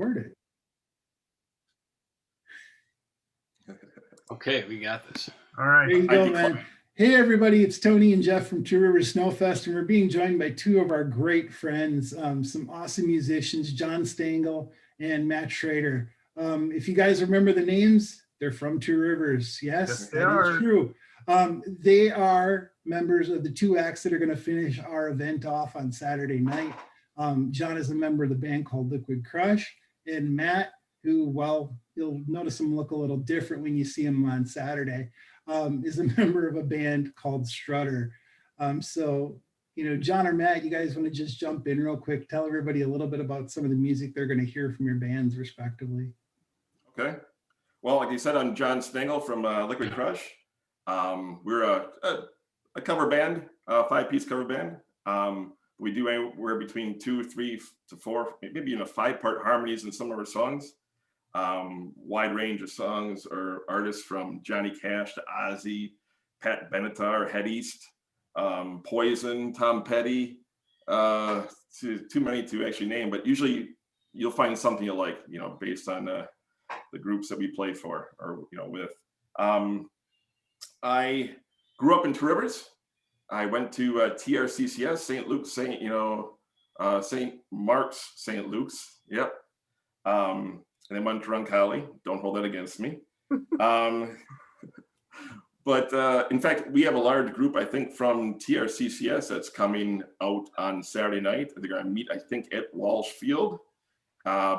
Record it. Okay, we got this. All right. There you go, man. Hey, everybody, it's Tony and Jeff from Two Rivers Snowfest, and we're being joined by two of our great friends, some awesome musicians, Jon Stangel and Matt Schroeder. If you guys remember the names, they're from Two Rivers. Yes, that is true. They are members of the two acts that are going to finish our event off on Saturday night. Jon is a member of the band called Liquid Crush, and Matt, who, well, you'll notice him look a little different when you see him on Saturday, is a member of a band called Strutter. So, you know, Jon or Matt, you guys want to just jump in real quick, tell everybody a little bit about some of the music they're going to hear from your bands respectively. Okay. Well, like you said, I'm Jon Stangel from Liquid Crush. We're a cover band, a 5-piece cover band. We do anywhere between 2, 3 to 4, maybe even 5-part harmonies in some of our songs. Wide range of songs or artists from Johnny Cash to Ozzy, Pat Benatar, Head East, Poison, Tom Petty, too many to actually name, but usually you'll find something you like, you know, based on the groups that we play for or, you know, with. I grew up in Two Rivers. I went to TRCCS, St. Luke's, St. Mark's, St. Luke's. Yep. And then went to Roncalli. Don't hold that against me. But in fact, we have a large group, I think, from TRCCS that's coming out on Saturday night. They're going to meet, I think, at Walsh Field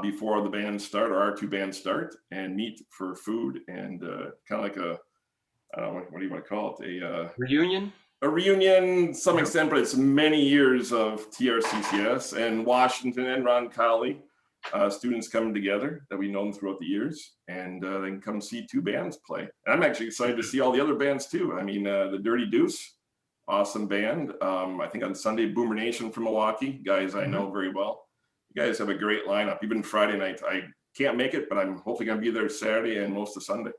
before the bands start, or our two bands start, and meet for food and kind of like a, I don't know, what do you want to call it? A reunion? A reunion, to some extent, but it's many years of TRCCS and Washington and Roncalli. Students coming together that we've known throughout the years, and they can come see two bands play. And I'm actually excited to see all the other bands too. I mean, the Dirty Deuce, awesome band. I think on Sunday, Boomer Nation from Milwaukee, guys I know very well. You guys have a great lineup. Even Friday night, I can't make it, but I'm hopefully going to be there Saturday and most of Sunday.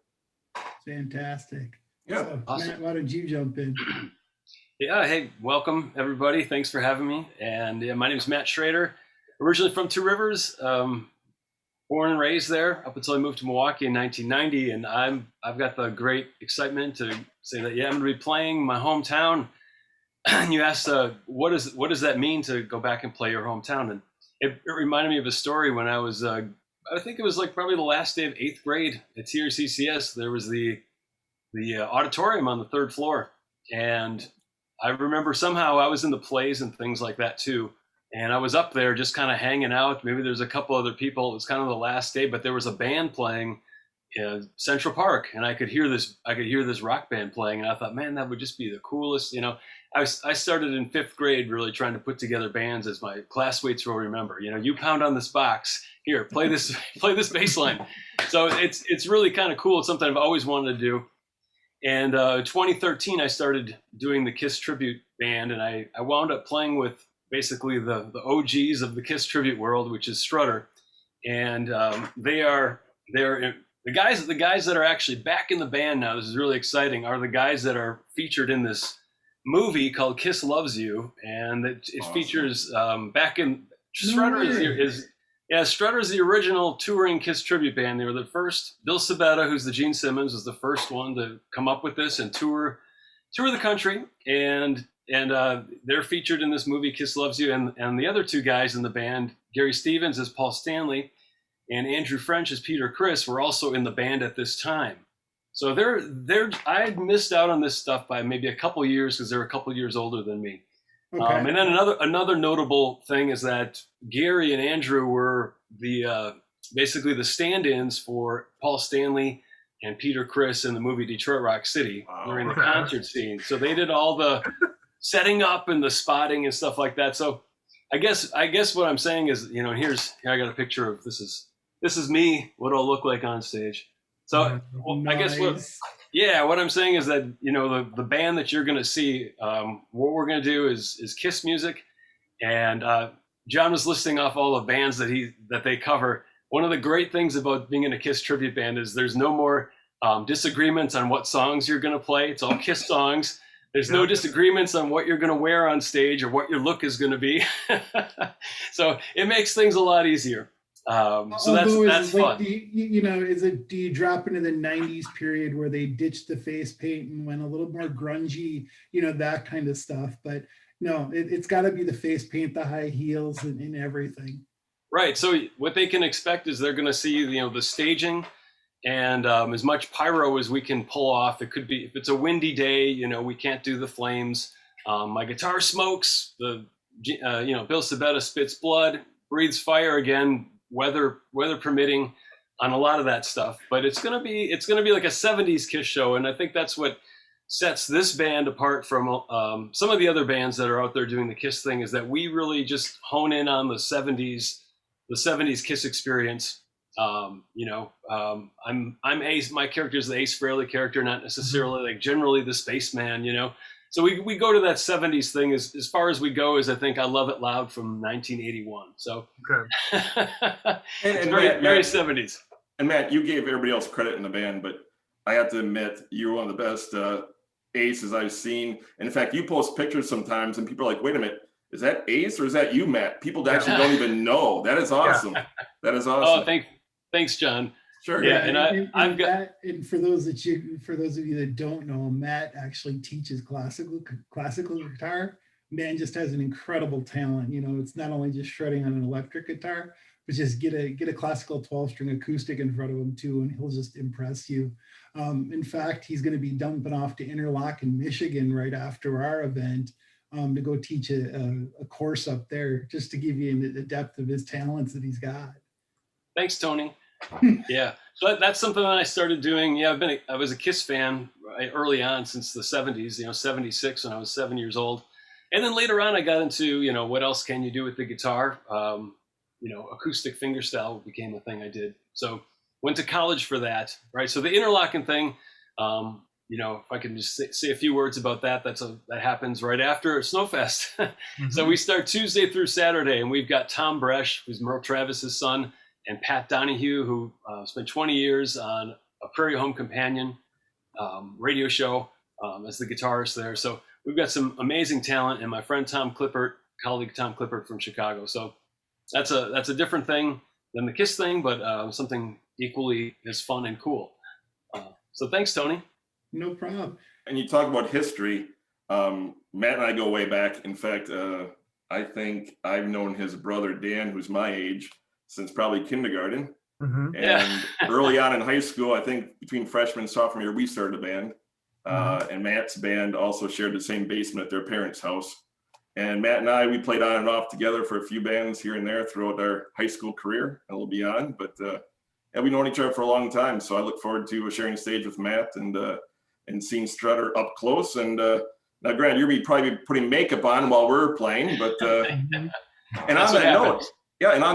Fantastic. Yeah. So, Awesome. Matt, why don't you jump in? Yeah, hey, welcome everybody. Thanks for having me. And yeah, my name is Matt Schroeder. Originally from Two Rivers, born and raised there up until I moved to Milwaukee in 1990, and I've got the great excitement to say that I'm going to be playing my hometown. And you asked, what does that mean to go back and play your hometown? And it reminded me of a story when I was, I think it was like probably the last day of 8th grade at TRCCS. There was the auditorium on the 3rd floor, and I remember somehow I was in the plays and things like that too. And I was up there just kind of hanging out. Maybe there's a couple other people. It was kind of the last day, but there was a band playing in Central Park, and I could hear this rock band playing. And I thought, man, that would just be the coolest. You know, I started in 5th grade really trying to put together bands, as my classmates will remember. You know, you pound on this box, here, play this bass line. So it's really kind of cool. It's something I've always wanted to do. And 2013, I started doing the Kiss tribute band, and I wound up playing with basically the OGs of the Kiss tribute world, which is Strutter, and they're the guys that are actually back in the band now. This is really exciting. Are the guys that are featured in this movie called Kiss Loves You, and it awesome. Features back in Strutter Strutter is the original touring Kiss tribute band. They were the first. Bill Sabetta, who's the Gene Simmons, was the first one to come up with this and tour the country, and they're featured in this movie, Kiss Loves You, and the other two guys in the band, Gary Stevens as Paul Stanley, and Andrew French as Peter Criss, were also in the band at this time. So I missed out on this stuff by maybe a couple years because they're a couple years older than me. Okay. And then another notable thing is that Gary and Andrew were basically the stand-ins for Paul Stanley and Peter Criss in the movie Detroit Rock City during the concert scene. So they did all the setting up and the spotting and stuff like that. So I guess what I'm saying is, you know, here I got a picture of this is me, what I'll look like on stage. So nice. I guess what I'm saying is that, you know, the band that you're going to see, what we're going to do is Kiss music. And Jon was listing off all the bands that they cover. One of the great things about being in a Kiss tribute band is there's no more disagreements on what songs you're going to play. It's all Kiss songs. There's no disagreements on what you're going to wear on stage or what your look is going to be. So it makes things a lot easier. So that's fun. Do you drop into the 90s period where they ditched the face paint and went a little more grungy, that kind of stuff? But no, it's got to be the face paint, the high heels, and everything. Right. So what they can expect is they're going to see, the staging and as much pyro as we can pull off. It could be, if it's a windy day, we can't do the flames. My guitar smokes. Bill Sabetta spits blood, breathes fire again, weather permitting, on a lot of that stuff. But it's gonna be like a 70s Kiss show, and I think that's what sets this band apart from some of the other bands that are out there doing the Kiss thing, is that we really just hone in on the 70s Kiss experience. I'm Ace. My character is the Ace Frehley character, not necessarily like generally the spaceman. So we go to that 70s thing as far as we go. Is I think I Love It Loud from 1981. So okay. and very Matt, 70s. And Matt, you gave everybody else credit in the band, but I have to admit you're one of the best Aces I've seen. And in fact, you post pictures sometimes, and people are like, "Wait a minute, is that Ace or is that you, Matt?" People actually don't even know. That is awesome. That is awesome. Oh, thanks, John. Sure. Yeah, and for those of you that don't know, Matt actually teaches classical guitar. Man just has an incredible talent. It's not only just shredding on an electric guitar, but just get a classical 12-string acoustic in front of him too, and he'll just impress you. In fact, he's going to be dumping off to Interlochen, Michigan right after our event to go teach a course up there, just to give you the depth of his talents that he's got. Thanks, Tony. Yeah, so that's something that I started doing. Yeah, I was a Kiss fan early on, since the 70s, 76 when I was 7 years old. And then later on I got into, what else can you do with the guitar? Acoustic fingerstyle became a thing I did. So went to college for that, right? So the Interlochen thing, if I can just say a few words about that, that happens right after Snowfest. Mm-hmm. So we start Tuesday through Saturday, and we've got Tom Bresch, who's Merle Travis's son, and Pat Donahue, who spent 20 years on a Prairie Home Companion radio show as the guitarist there. So we've got some amazing talent, and my friend colleague Tom Clippert from Chicago. So that's a different thing than the Kiss thing, but something equally as fun and cool. So thanks, Tony. No problem. And you talk about history. Matt and I go way back. In fact, I think I've known his brother Dan, who's my age, since probably kindergarten. Mm-hmm. And early on in high school, I think between freshman and sophomore year, we started a band. And Matt's band also shared the same basement at their parents' house. And Matt and I, we played on and off together for a few bands here and there throughout our high school career and a little beyond. But we've known each other for a long time. So I look forward to sharing stage with Matt and seeing Strutter up close. And now, granted, you'll be probably putting makeup on while we're playing. But and on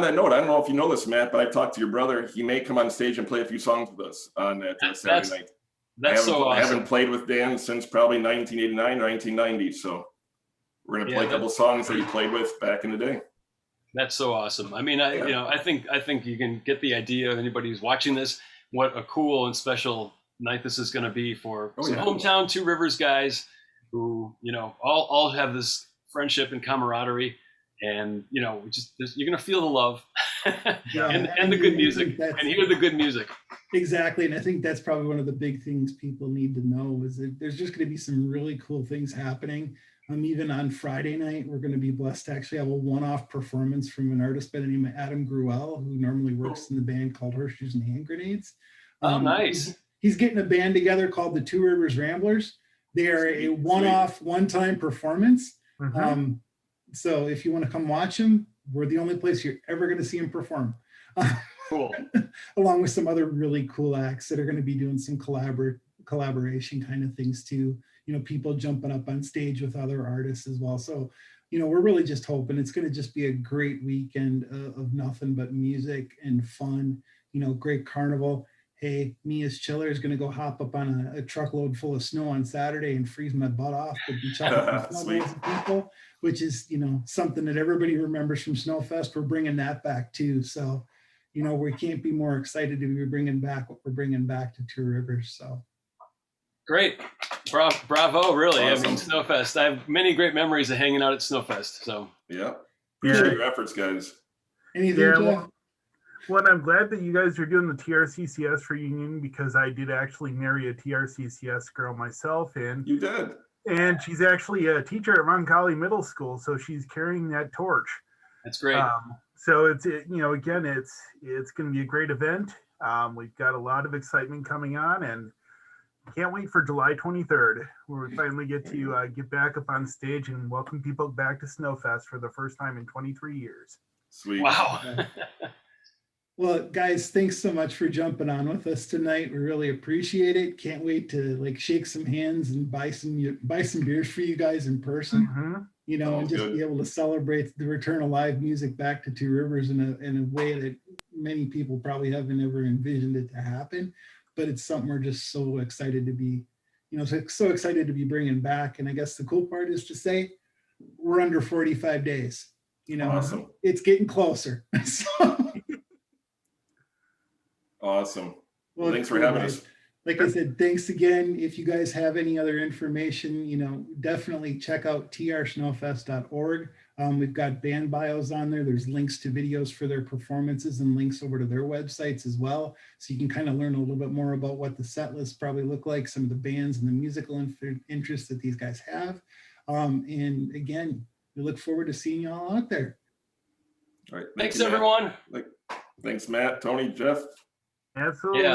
that note, I don't know if you know this, Matt, but I've talked to your brother. He may come on stage and play a few songs with us on that Saturday night. That's so awesome. I haven't played with Dan since probably 1989 or 1990. So we're going to play a couple songs that he played with back in the day. That's so awesome. I mean, I think you can get the idea of anybody who's watching this, what a cool and special night this is going to be for some hometown Two Rivers guys who, all have this friendship and camaraderie. And you're gonna feel the love and the good music, and hear the good music. Exactly, and I think that's probably one of the big things people need to know is that there's just going to be some really cool things happening. Even on Friday night, we're going to be blessed to actually have a one-off performance from an artist by the name of Adam Gruel, who normally works in the band called Horseshoes and Hand Grenades. Nice. He's getting a band together called the Two Rivers Ramblers. They are a one-off, one-time performance. Mm-hmm. So if you want to come watch him, we're the only place you're ever going to see him perform. Cool. Along with some other really cool acts that are going to be doing some collaboration kind of things too. People jumping up on stage with other artists as well. So, we're really just hoping it's going to just be a great weekend of nothing but music and fun, great carnival. Hey, me as Chiller is going to go hop up on a truckload full of snow on Saturday and freeze my butt off with each other people, which is, something that everybody remembers from Snowfest. We're bringing that back too. So, we can't be more excited to be bringing back what we're bringing back to Two Rivers. So. Great. Bravo, really. Awesome. I mean, Snowfest. I have many great memories of hanging out at Snowfest. So yeah. Appreciate your efforts, guys. Anything, Jeff? Well, I'm glad that you guys are doing the TRCCS reunion because I did actually marry a TRCCS girl myself, and You did. she's actually a teacher at Roncalli Middle School, so she's carrying that torch. That's great. So again, it's going to be a great event. We've got a lot of excitement coming on, and can't wait for July 23rd, where we finally get to get back up on stage and welcome people back to Snowfest for the first time in 23 years. Sweet. Wow. Well, guys, thanks so much for jumping on with us tonight. We really appreciate it. Can't wait to like shake some hands and buy some beers for you guys in person. Mm-hmm. You know, Sounds and just good. be able to celebrate the return of live music back to Two Rivers in a way that many people probably haven't ever envisioned it to happen. But it's something we're just so excited to be, so excited to be bringing back. And I guess the cool part is to say we're under 45 days. Awesome. It's getting closer. Awesome. Well, Thanks for cool, having guys. us. Like I said, thanks again. If you guys have any other information, definitely check out trsnowfest.org. We've got band bios on there. There's links to videos for their performances and links over to their websites as well. So you can kind of learn a little bit more about what the set lists probably look like, some of the bands and the musical interests that these guys have. And again, we look forward to seeing you all out there. All right. Thanks, you, Matt. everyone. Thanks, Matt, Tony, Jeff. Absolutely. Yeah.